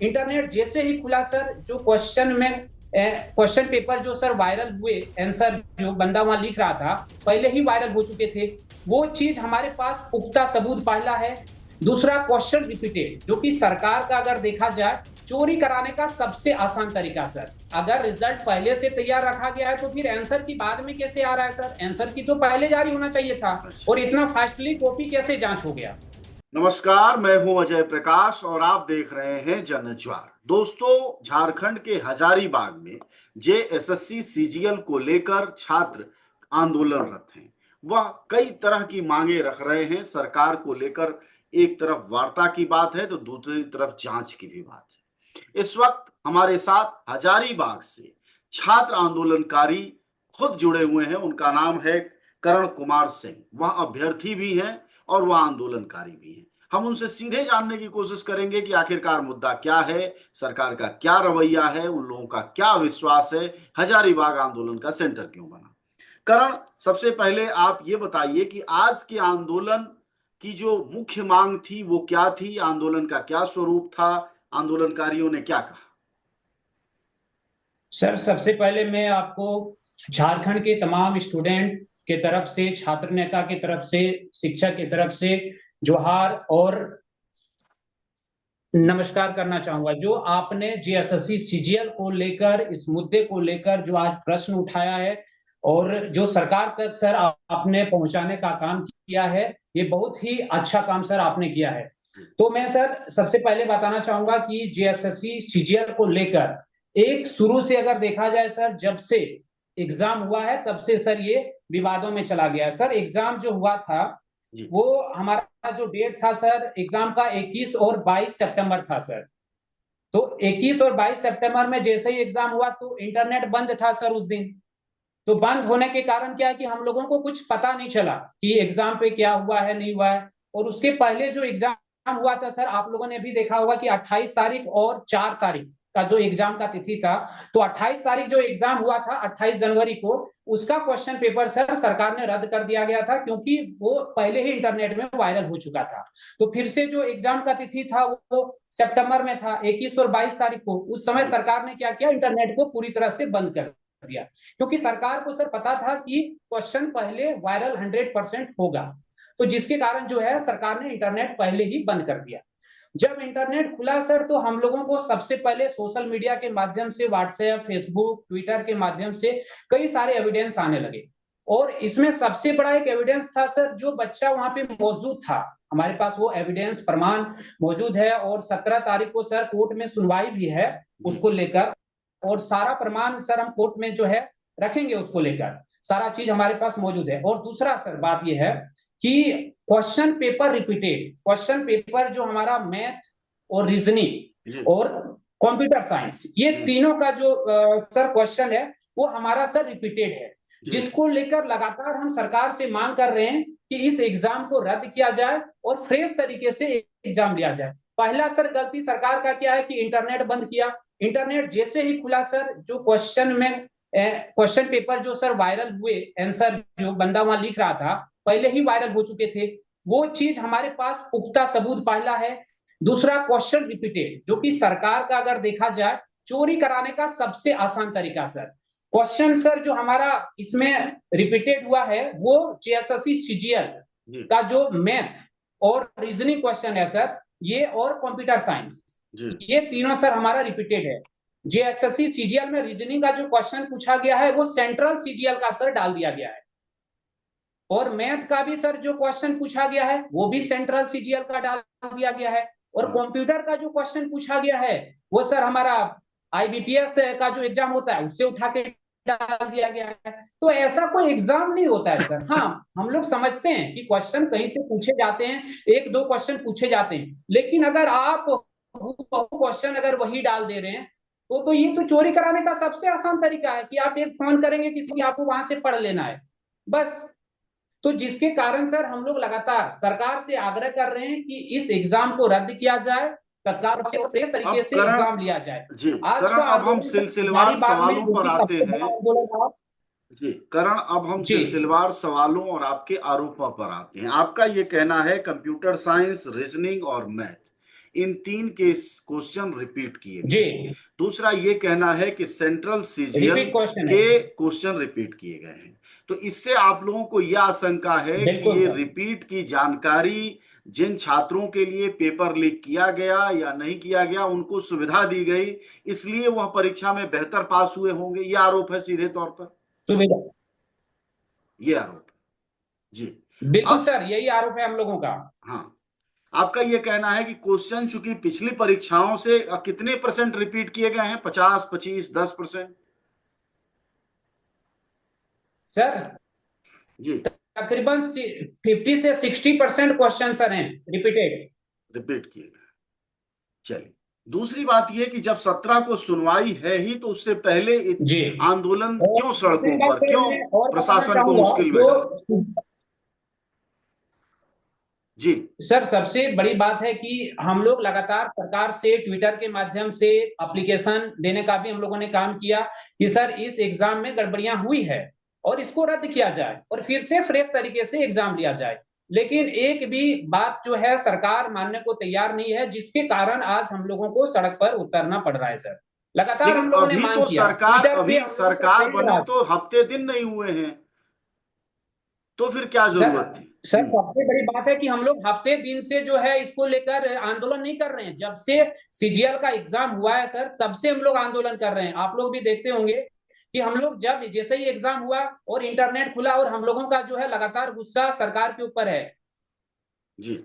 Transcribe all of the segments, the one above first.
Internet जैसे ही खुला sir, जो क्वेश्चन पेपर जो सर वायरल हुए, आंसर जो बंदा वहां लिख रहा था पहले ही वायरल हो चुके थे। वो चीज हमारे पास पुख्ता सबूत पहला है। दूसरा, क्वेश्चन रिपीटेड, जो कि सरकार का अगर देखा जाए चोरी कराने का सबसे आसान तरीका सर। अगर रिजल्ट पहले से तैयार रखा गया है तो फिर आंसर की बाद में कैसे आ रहा है सर? आंसर की तो पहले जारी होना चाहिए था, अच्छा। और इतना फास्टली कॉपी कैसे जांच हो गया? नमस्कार, मैं हूं अजय प्रकाश और आप देख रहे हैं जन ज्वार। दोस्तों, झारखंड के हजारीबाग में जेएसएससी सीजीएल को लेकर छात्र आंदोलनरत हैं। वह कई तरह की मांगे रख रहे हैं सरकार को लेकर। एक तरफ वार्ता की बात है तो दूसरी तरफ जांच की भी बात है। इस वक्त हमारे साथ हजारीबाग से छात्र आंदोलनकारी खुद जुड़े हुए हैं। उनका नाम है करण कुमार सिंह। वह अभ्यर्थी भी हैं और वह आंदोलनकारी भी हैं। हम उनसे सीधे जानने की कोशिश करेंगे कि आखिरकार मुद्दा क्या है, सरकार का क्या रवैया है, उन लोगों का क्या विश्वास है, हजारीबाग आंदोलन का सेंटर क्यों बना। करण, सबसे पहले आप ये बताइए कि आज के आंदोलन की जो मुख्य मांग थी वो क्या थी, आंदोलन का क्या स्वरूप था, आंदोलनकारियों ने क्या कहा। सर, सबसे पहले मैं आपको झारखंड के तमाम स्टूडेंट के तरफ से, छात्र नेता की तरफ से, शिक्षक की तरफ से जोहार और नमस्कार करना चाहूंगा। जो आपने जीएसएससी सीजीएल को लेकर, इस मुद्दे को लेकर जो आज प्रश्न उठाया है और जो सरकार तक सर आपने पहुंचाने का काम किया है, ये बहुत ही अच्छा काम सर आपने किया है। तो मैं सर सबसे पहले बताना चाहूंगा कि जीएसएससी सीजीएल को लेकर एक शुरू से अगर देखा जाए सर, जब से एग्जाम हुआ है तब से सर ये विवादों में चला गया है। सर, एग्जाम जो हुआ था जी। वो, हमारा जो डेट था सर एग्जाम का 21 और 22 सितंबर था सर। तो 21 और 22 सितंबर में जैसे ही एग्जाम हुआ तो इंटरनेट बंद था सर उस दिन। तो बंद होने के कारण क्या है कि हम लोगों को कुछ पता नहीं चला कि एग्जाम पे क्या हुआ है, नहीं हुआ है। और उसके पहले जो एग्जाम हुआ था सर, आप लोगों ने भी देखा होगा कि 28 तारीख और 4 तारीख का जो एग्जाम का तिथि था। तो 28 तारीख जो एग्जाम हुआ था, 28 जनवरी को, उसका क्वेश्चन पेपर सर सरकार ने रद्द कर दिया गया था, क्योंकि वो पहले ही इंटरनेट में वायरल हो चुका था। तो फिर से जो एग्जाम का तिथि था वो सितंबर में था, 21 और 22 तारीख को। उस समय जी। सरकार ने क्या किया, इंटरनेट को पूरी तरह से बंद कर दिया, क्योंकि सरकार को सर पता था कि क्वेश्चन पहले वायरल 100% होगा। तो जिसके कारण जो है सरकार ने इंटरनेट पहले ही बंद कर दिया। जब इंटरनेट खुला सर, तो हम लोगों को सबसे पहले सोशल मीडिया के माध्यम से, व्हाट्सएप, फेसबुक, ट्विटर के माध्यम से कई सारे एविडेंस आने लगे। और इसमें सबसे बड़ा एक एविडेंस था सर, जो बच्चा वहां पे मौजूद था, हमारे पास वो एविडेंस प्रमाण मौजूद है। और 17 तारीख को सर कोर्ट में सुनवाई भी है जी। उसको लेकर। और सारा प्रमाण सर हम कोर्ट में जो है रखेंगे, उसको लेकर सारा चीज हमारे पास मौजूद है। और दूसरा सर बात यह है कि question paper repeated, question paper जो हमारा मैथ और जी। रीजनिंग और कंप्यूटर साइंस, ये तीनों का जो सर क्वेश्चन है वो हमारा सर रिपीटेड है। जी। जिसको लेकर लगातार हम सरकार से मांग कर रहे हैं कि इस एग्जाम को रद्द किया जाए और फ्रेश तरीके से एग्जाम लिया जाए। पहला सर गलती सरकार का क्या है कि इंटरनेट बंद किया। इंटरनेट जैसे ही खुला सर, जो क्वेश्चन पेपर जो सर वायरल हुए, आंसर जो बंदा वहां लिख रहा था पहले ही वायरल हो चुके थे। वो चीज हमारे पास पुख्ता सबूत पहला है। दूसरा, क्वेश्चन रिपीटेड, जो कि सरकार का अगर देखा जाए चोरी कराने का सबसे आसान तरीका सर। क्वेश्चन सर जो हमारा इसमें रिपीटेड हुआ है वो जेएसएससी सीजीएल जी। का जो मैथ और रीजनिंग क्वेश्चन है सर, ये और कंप्यूटर साइंस, जी। ये तीनों सर हमारा रिपीटेड है। जेएसएससी सीजीएल में रीजनिंग का जो क्वेश्चन पूछा गया है वो सेंट्रल सीजीएल का सर डाल दिया गया है। और मैथ का भी सर जो क्वेश्चन पूछा गया है वो भी सेंट्रल सीजीएल का डाल दिया गया है। और हाँ। कंप्यूटर का जो क्वेश्चन पूछा गया है वो सर हमारा आईबीपीएस का जो एग्जाम होता है उससे उठा के डाल दिया गया है। तो ऐसा कोई एग्जाम नहीं होता है सर। हाँ, हम लोग समझते हैं कि क्वेश्चन कहीं से पूछे जाते हैं, एक दो क्वेश्चन पूछे जाते हैं, लेकिन अगर आप क्वेश्चन अगर वही डाल दे रहे हैं तो ये तो चोरी कराने का सबसे आसान तरीका है कि आप एक फोन करेंगे किसी की, आपको वहां से पढ़ लेना है बस। तो जिसके कारण सर हम लोग लगातार सरकार से आग्रह कर रहे हैं कि इस एग्जाम को रद्द किया जाए, तत्काल और फ्रेश तरीके अब से एग्जाम करण लिया जाए। जी, आज करण, का अब हम आंदोलन सर सिलसिलेवार हजारीबाग में सवालों जो पर कि आते सबसे बड़ा हैं। आंदोलन था। जी, करण, अब हम जी सिलसिलेवार सवालों और आपके आरोपों पर आते हैं। आपका ये कहना है कंप्यूटर साइंस, रीजनिंग और मैथ, इन 3 के क्वेश्चन रिपीट किए जी, गए। दूसरा ये कहना है कि सेंट्रल सीजीएल रिपीट क्वेश्चन है। के क्वेश्चन रिपीट किए गए हैं। तो इससे आप लोगों को यह आशंका है कि बिल्कुल ये सर। रिपीट की जानकारी जिन छात्रों के लिए पेपर लीक किया गया या नहीं किया गया उनको सुविधा दी गई, इसलिए वह परीक्षा में बेहतर पास हुए होंगे, यह आरोप है सीधे तौर पर, सुविधा, ये आरोप है जी। बिल्कुल अब सर, यही आरोप है हम लोगों का। हाँ, आपका यह कहना है कि क्वेश्चन चूंकि पिछली परीक्षाओं से कितने परसेंट रिपीट किए गए हैं, 50, 25, 10%? सर जी, तकरीबन 50 से 60% क्वेश्चन सर हैं रिपीटेड। रिपीट किए गए। चलिए, दूसरी बात यह कि जब 17 को सुनवाई है ही तो उससे पहले जी, आंदोलन और क्यों दूसरी सड़कों बात पर, सर क्यों मैं और बताना प्रशासन को चाहूंगा मुश्किल में डाला? जो जी, सर सबसे बड़ी बात है कि हम लोग लगातार सरकार से ट्विटर के माध्यम से एप्लीकेशन देने का भी हम लोगों ने काम किया कि सर इस एग्जाम में गड़बड़ियां हुई है और इसको रद्द किया जाए और फिर से फ्रेश तरीके से एग्जाम लिया जाए। लेकिन एक भी बात जो है सरकार मानने को तैयार नहीं है, जिसके कारण आज हम लोगों को सड़क पर उतरना पड़ रहा है सर। लगातार लेकिन हम लोगों ने अभी मांग तो किया, सरकार ट्विटर पे अभी हम लोगों का सरकार कई बने बार। तो हफ्ते दिन नहीं हुए हैं, तो फिर क्या सर जरूरत थी? सर सबसे बड़ी बात है कि हम लोग हफ्ते दिन से जो है इसको लेकर आंदोलन नहीं कर रहे हैं। जब से सीजीएल का एग्जाम हुआ है सर, तब से हम लोग आंदोलन कर रहे हैं। आप लोग भी देखते होंगे कि हम लोग जब जैसे ही एग्जाम हुआ और इंटरनेट खुला, और हम लोगों का जो है लगातार गुस्सा सरकार के ऊपर है। जी,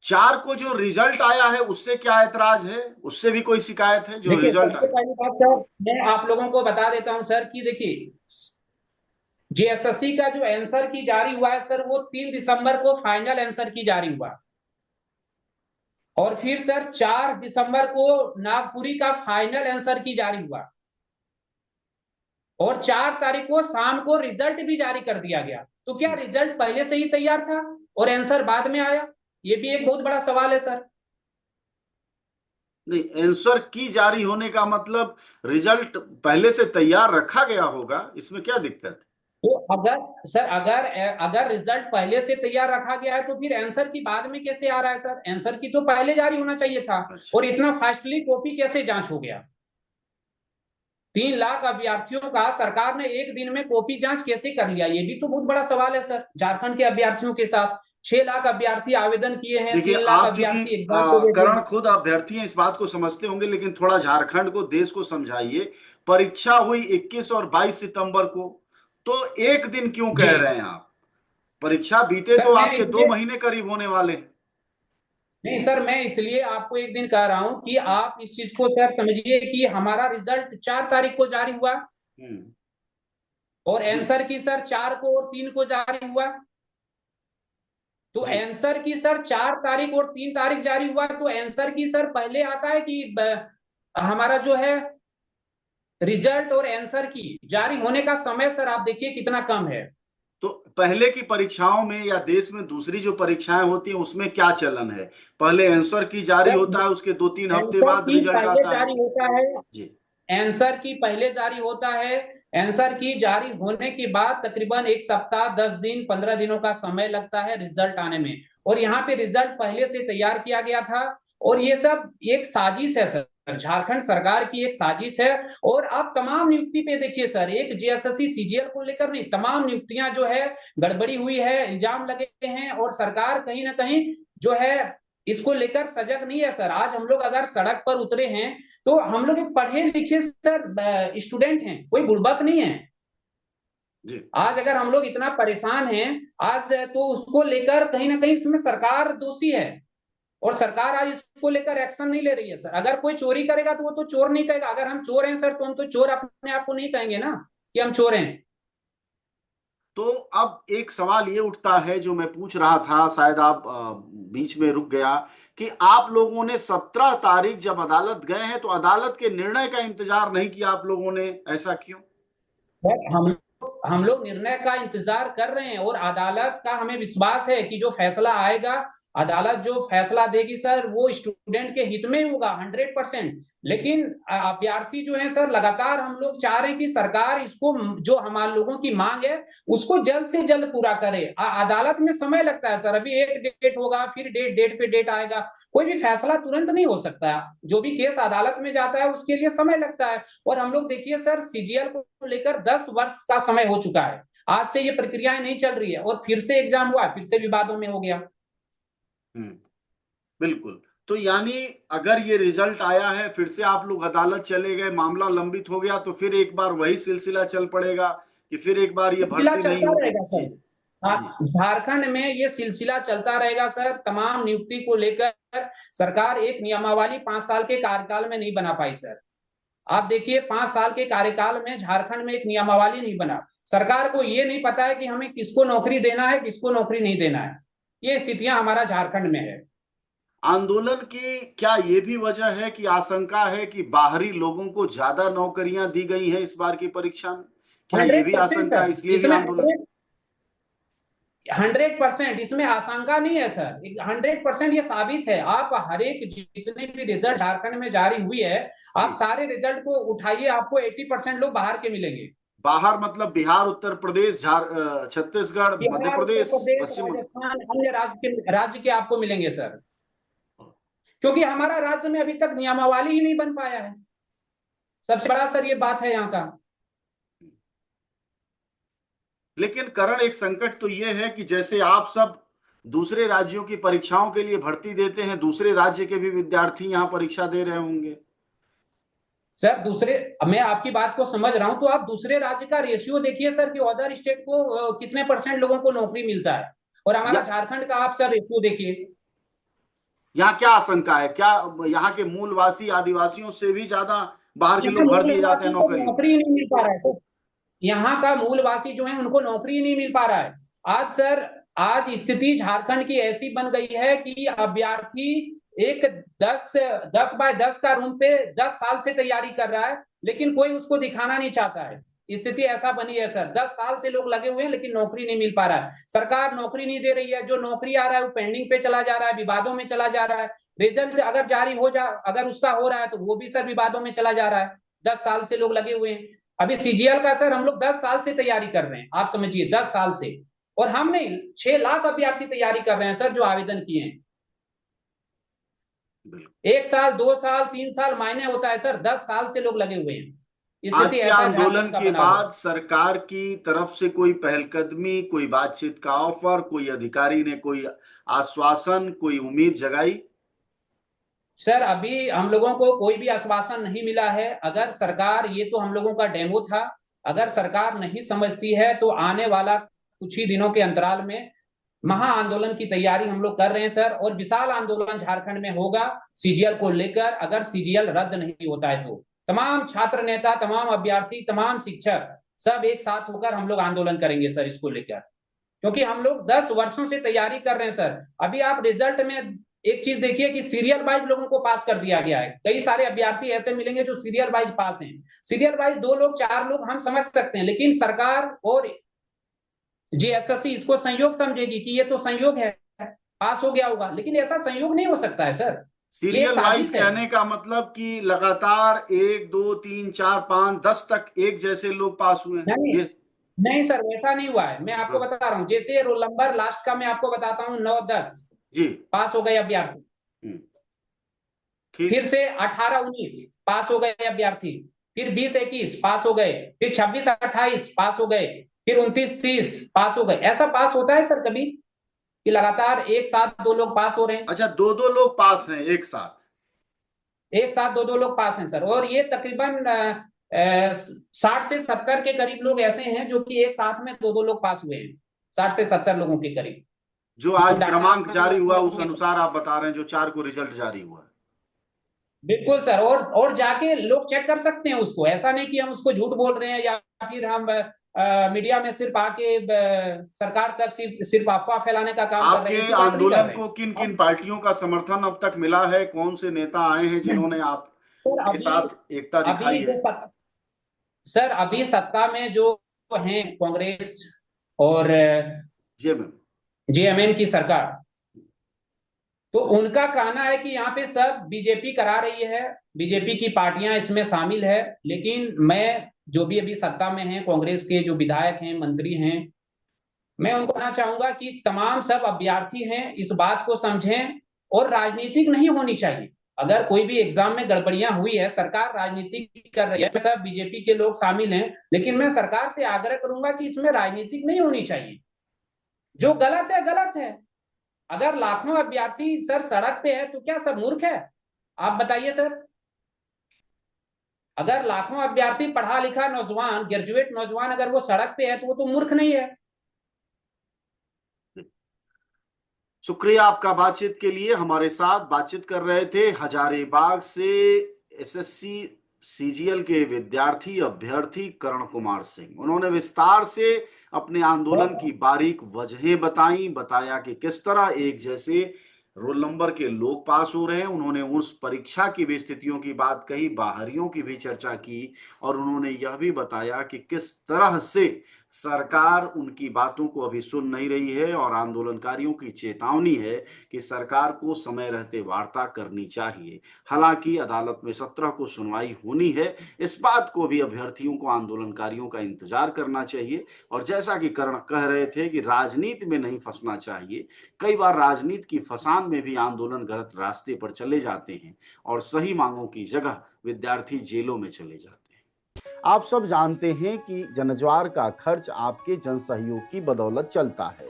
4 को जो रिजल्ट आया है उससे क्या ऐतराज है, उससे भी कोई शिकायत है जो देखिए रिजल्ट सबसे आया? पहली बात सर मैं आप लोगों को बता देता हूं सर कि देखिए जेएसएससी का जो आंसर की जारी हुआ है सर, वो 3 दिसंबर को फाइनल आंसर की जारी हुआ। और फिर सर 4 दिसंबर को नागपुरी का फाइनल आंसर की जारी हुआ। और 4 तारीख को शाम को रिजल्ट भी जारी कर दिया गया। तो क्या रिजल्ट पहले से ही तैयार था और आंसर बाद में आया? ये भी एक बहुत बड़ा सवाल है सर। नहीं, आंसर की जारी होने का मतलब रिजल्ट पहले से तैयार रखा गया होगा, इसमें क्या दिक्कत है? तो अगर सर अगर अगर रिजल्ट पहले से तैयार रखा गया है तो फिर आंसर की बाद में कैसे आ रहा है सर? आंसर की तो पहले जारी होना चाहिए था। अच्छा, और इतना फास्टली कॉपी कैसे जांच हो गया? 3 लाख अभ्यर्थियों का सरकार ने एक दिन में कॉपी जांच कैसे कर लिया? ये भी तो बहुत बड़ा सवाल है सर। झारखंड के अभ्यर्थियों के साथ 6 लाख अभ्यर्थी आवेदन किए हैं, देखिए 3 लाख आप चूंकि अभ्यर्थी एग्जाम को बैठे करण हैं। खुद अभ्यर्थी हैं, इस बात को समझते होंगे, लेकिन थोड़ा झारखंड को, देश को समझाइए। परीक्षा हुई 21 और 22 सितंबर को, तो एक दिन क्यों जी कह रहे हैं आप? परीक्षा बीते तो सर मैं आपके 2 इसलिए महीने करीब होने वाले हैं। नहीं सर, मैं इसलिए आपको एक दिन कह रहा हूं कि आप इस चीज को सर समझिए कि हमारा रिजल्ट 4 तारीख को जारी हुआ हम्म, और जी, आंसर की सर 4 को और 3 को जारी हुआ। तो जी, आंसर की सर 4 तारीख और 3 तारीख जारी हुआ, तो आंसर की सर पहले आता है कि हमारा जो है रिजल्ट और आंसर की जारी होने का समय सर आप देखिए कितना कम है। तो पहले की परीक्षाओं में या देश में दूसरी जो परीक्षाएं होती हैं उसमें क्या चलन है? पहले आंसर की जारी सर होता है, उसके 2-3 हफ्ते आंसर बाद की रिजल्ट पहले आता है। जारी होता है। जी, आंसर की पहले जारी होता है। आंसर की जारी होने के बाद तकरीबन 1 सप्ताह, 10 दिन, 15 दिनों का समय लगता है रिजल्ट आने में। और यहाँ पे रिजल्ट पहले से तैयार किया गया था। और ये सब एक साजिश है सर, झारखंड सरकार की एक साजिश है। और आप तमाम नियुक्ति पे देखिए सर, एक जेएसएससी सीजीएल को लेकर नहीं, तमाम नियुक्तियां जो है गड़बड़ी हुई है, इल्जाम लगे हैं। और सरकार कहीं ना कहीं जो है इसको लेकर सजग नहीं है सर। आज हम लोग अगर सड़क पर उतरे हैं तो हम लोग एक पढ़े लिखे सर स्टूडेंट हैं, कोई बुड़बक नहीं है। जी, आज अगर हम लोग इतना परेशान हैं आज, तो उसको लेकर कहीं ना कहीं इसमें सरकार दोषी है। और सरकार आज इसको लेकर एक्शन नहीं ले रही है सर। अगर कोई चोरी करेगा तो वो तो चोर नहीं कहेगा। अगर हम चोर हैं सर, तो हम तो चोर अपने आप को नहीं कहेंगे ना कि हम चोर हैं। तो अब एक सवाल ये उठता है जो मैं पूछ रहा था, शायद आप बीच में रुक गया, कि आप लोगों ने 17 तारीख जब अदालत गए हैं तो अदालत के निर्णय का इंतजार नहीं किया आप लोगों ने, ऐसा क्यों? सर हम लोग निर्णय का इंतजार कर रहे हैं और अदालत का हमें विश्वास है कि जो फैसला आएगा अदालत जो फैसला देगी सर वो स्टूडेंट के हित में ही होगा 100%। लेकिन अभ्यर्थी जो है सर, लगातार हम लोग चाह रहे हैं कि सरकार इसको, जो हमारे लोगों की मांग है उसको जल्द से जल्द पूरा करे। अदालत में समय लगता है सर, अभी एक डेट होगा, फिर डेट पे डेट आएगा, कोई भी फैसला तुरंत नहीं हो सकता। जो भी केस अदालत में जाता है उसके लिए समय लगता है। और हम लोग देखिए सर, सीजीएल को लेकर 10 वर्ष का समय हो चुका है, आज से ये प्रक्रियाएं नहीं चल रही है, और फिर से एग्जाम हुआ, फिर से विवादों में हो गया। बिल्कुल। तो यानी अगर ये रिजल्ट आया है, फिर से आप लोग अदालत चले गए, मामला लंबित हो गया, तो फिर एक बार वही सिलसिला चल पड़ेगा कि फिर एक बार ये सिलसिला भर्ती नहीं चलता होगी। रहेगा जी। सर। जी। झारखंड में ये सिलसिला चलता रहेगा सर। तमाम नियुक्ति को लेकर सरकार एक नियमावली 5 साल के कार्यकाल में नहीं बना पाई सर। आप देखिए, 5 साल के कार्यकाल में झारखंड में एक नियमावली नहीं बना। सरकार को ये नहीं पता है कि हमें किसको नौकरी देना है, किसको नौकरी नहीं देना है। ये स्थितियां हमारा झारखंड में है। आंदोलन की क्या ये भी वजह है कि आशंका है कि बाहरी लोगों को ज्यादा नौकरियां दी गई हैं इस बार की परीक्षा में? क्या ये हंड्रेड भी परसेंट आशंका है, सर, इसलिए भी इसमें आंदोलन? 100% इसमें आशंका नहीं है सर। 100% ये साबित है। आप हर एक जितने भी रिजल्ट झारखंड में जारी हुई है, आप जी। सारे रिजल्ट को उठाइए, आपको 80% लोग बाहर के मिलेंगे। बाहर मतलब बिहार, उत्तर प्रदेश, छत्तीसगढ़, मध्य बिहार, उत्तर प्रदेश, प्रदेश, पश्चिम बंगाल। राजस्थान, अन्य राज्य के आपको मिलेंगे सर। क्योंकि हमारा राज्य में अभी तक नियमावली ही नहीं बन पाया है। सबसे बड़ा सर ये बात है यहाँ का। लेकिन करण, एक संकट तो ये है कि जैसे आप सब दूसरे राज्यों की परीक्षाओं के लिए भर्ती देते हैं, दूसरे राज्य के भी विद्यार्थी यहाँ परीक्षा दे रहे होंगे। सर दूसरे, मैं आपकी बात को समझ रहा हूं, तो आप दूसरे राज्य का रेशियो देखिए सर कि अदर स्टेट को कितने परसेंट लोगों को नौकरी मिलता है, और हमारा या झारखंड का आप सर रेशियो देखिए। यहाँ क्या आशंका है? क्या यहाँ के मूलवासी आदिवासियों से भी ज्यादा बाहर के यहाँ लोग भर दिए जाते हैं मूलवासी को नौकरियों में? नौकरी नहीं मिल पा रहा है तो, यहाँ का मूलवासी जो है उनको नौकरी नहीं मिल पा रहा है। आज सर, आज स्थिति झारखंड की ऐसी बन गई है कि अभ्यर्थी एक 10 10 बाय 10 का रूम पे 10 साल से तैयारी कर रहा है, लेकिन कोई उसको दिखाना नहीं चाहता है। स्थिति ऐसा बनी है सर, 10 साल से लोग लगे हुए हैं लेकिन नौकरी नहीं मिल पा रहा है। सरकार नौकरी नहीं दे रही है, जो नौकरी आ रहा है वो पेंडिंग पे चला जा रहा है, विवादों में चला जा रहा है। रिजल्ट अगर जारी हो जा, अगर उसका हो रहा है तो वो भी सर विवादों में चला जा रहा है। 10 साल से लोग लगे हुए हैं। अभी सीजीएल का सर हम लोग 10 साल से तैयारी कर रहे हैं, आप समझिए 10 साल से। और हम नहीं, 6 लाख अभ्यर्थी तैयारी कर रहे हैं सर जो आवेदन किए हैं। 1 साल, 2 साल, 3 साल मायने होता है सर, 10 साल से लोग लगे हुए हैं। आज स्थिति के ऐसा आंदोलन झारखंड का के बना हुआ है। बाद सरकार की तरफ से कोई पहलकदमी, कोई बातचीत का ऑफर, कोई अधिकारी ने कोई आश्वासन, कोई उम्मीद जगाई? सर अभी हम लोगों को कोई भी आश्वासन नहीं मिला है। अगर सरकार, ये तो हम लोगों का डेमो था, अगर सरकार नहीं समझती है तो आने वाला कुछ ही दिनों के अंतराल में महा आंदोलन की तैयारी हम लोग कर रहे हैं सर, और विशाल आंदोलन झारखंड में होगा सीजीएल को लेकर। अगर सीजीएल रद्द नहीं होता है तो तमाम छात्र नेता, तमाम अभ्यर्थी, तमाम शिक्षक सब एक साथ होकर हम लोग आंदोलन करेंगे सर इसको लेकर। क्योंकि हम लोग 10 वर्षों से तैयारी कर रहे हैं सर। अभी आप रिजल्ट में एक चीज देखिए कि सीरियल वाइज लोगों को पास कर दिया गया है। कई सारे अभ्यर्थी ऐसे मिलेंगे जो सीरियल वाइज पास हैं। सीरियल वाइज 2 लोग, 4 लोग हम समझ सकते हैं, लेकिन सरकार और जीएसएससी इसको संयोग समझेगी कि ये तो संयोग है, पास हो गया होगा, लेकिन ऐसा संयोग नहीं हो सकता है सर। ये एक सीरियल वाइज साजिश है। कहने का मतलब कि लगातार 1 2 3 4 5 10 तक एक जैसे लोग पास हुए हैं नहीं, ये? नहीं सर, वैसा नहीं हुआ है। मैं आपको हाँ। बता रहा हूँ, जैसे रोल नंबर लास्ट का मैं आपको बताता हूँ, 9 10 जी। पास हो गए अभ्यर्थी। हम्म, ठीक। फिर से 18 19 पास हो गए अभ्यर्थी। फिर 20 21 पास हो गए। फिर 26 28 पास हो गए। फिर 29 30 पास हो गए। ऐसा पास होता है सर कभी कि लगातार एक साथ 2 लोग पास हो रहे हैं? अच्छा, दो दो लोग पास हैं एक साथ? एक साथ 2 2 लोग पास हैं सर, और ये तकरीबन 60 से 70 के करीब लोग ऐसे हैं जो कि एक साथ में 2 2 लोग पास हुए हैं। 60 से 70 लोगों के करीब जो जो आज डाटा क्रमांक हम जारी हुआ लोग उस अनुसार आप बता रहे हैं, जो 4 को रिजल्ट जारी हुआ? बिल्कुल सर। और जाके लोग चेक कर सकते हैं उसको। ऐसा नहीं कि हम उसको झूठ बोल रहे हैं, या फिर हम मीडिया में सिर्फ आके सरकार तक सिर्फ सिर्फ अफवाह फैलाने का काम कर रहे आपके हैं, ऐसी बात नहीं कर आंदोलन रहे को किन हैं। किन पार्टियों का समर्थन अब तक मिला है? कौन से नेता आए हैं जिन्होंने सर आपके अभी साथ एकता अभी दिखाई है? सर अभी सत्ता में जो हैं कांग्रेस और जी मैम। जेएमएम की सरकार, तो उनका कहना है कि यहाँ पे सब बीजेपी करा रही है, बीजेपी की पार्टियां इसमें शामिल है। लेकिन मैं, जो भी अभी सत्ता में हैं, कांग्रेस के जो विधायक हैं, मंत्री हैं, मैं उनको कहना चाहूंगा कि तमाम सब अभ्यर्थी हैं, इस बात को समझें और राजनीतिक नहीं होनी चाहिए। अगर कोई भी एग्जाम में गड़बड़ियां हुई है, सरकार राजनीति कर रही है, सब बीजेपी के लोग शामिल हैं, लेकिन मैं सरकार से आग्रह करूंगा कि इसमें राजनीतिक नहीं होनी चाहिए। जो गलत है गलत है। अगर लाखों अभ्यर्थी सर सड़क पे है तो क्या सब मूर्ख है? आप बताइए सर। अगर लाखों अभ्यर्थी पढ़ा लिखा नौजवान, ग्रेजुएट नौजवान अगर वो सड़क पे है तो वो तो मूर्ख नहीं है। शुक्रिया आपका बातचीत के लिए। हमारे साथ बातचीत कर रहे थे हजारीबाग से एसएससी सीजीएल के विद्यार्थी अभ्यर्थी करण कुमार सिंह। उन्होंने विस्तार से अपने आंदोलन की बारीक वजहें बताया कि किस तरह एक जैसे रोल नंबर के लोग पास हो रहे हैं। उन्होंने उस परीक्षा की भी स्थितियों की बात कही, बाहरियों की भी चर्चा की, और उन्होंने यह भी बताया कि किस तरह से सरकार उनकी बातों को अभी सुन नहीं रही है और आंदोलनकारियों की चेतावनी है कि सरकार को समय रहते वार्ता करनी चाहिए। हालांकि अदालत में 17 को सुनवाई होनी है, इस बात को भी अभ्यर्थियों को, आंदोलनकारियों का इंतजार करना चाहिए। और जैसा कि करण कह रहे थे कि राजनीति में नहीं फंसना चाहिए। कई बार राजनीति की फसान में भी आंदोलन गलत रास्ते पर चले जाते हैं और सही मांगों की जगह विद्यार्थी जेलों में चले जाते हैं। आप सब जानते हैं कि जनज्वार का खर्च आपके जनसहयोग की बदौलत चलता है।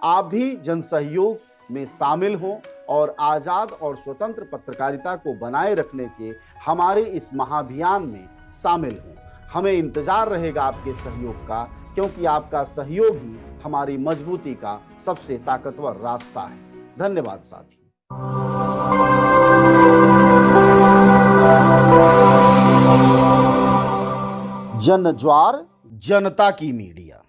आप भी जनसहयोग में शामिल हों और आजाद और स्वतंत्र पत्रकारिता को बनाए रखने के हमारे इस महाअभियान में शामिल हों। हमें इंतजार रहेगा आपके सहयोग का, क्योंकि आपका सहयोग ही हमारी मजबूती का सबसे ताकतवर रास्ता है। धन्यवाद साथी। जनज्वार, जनता की मीडिया।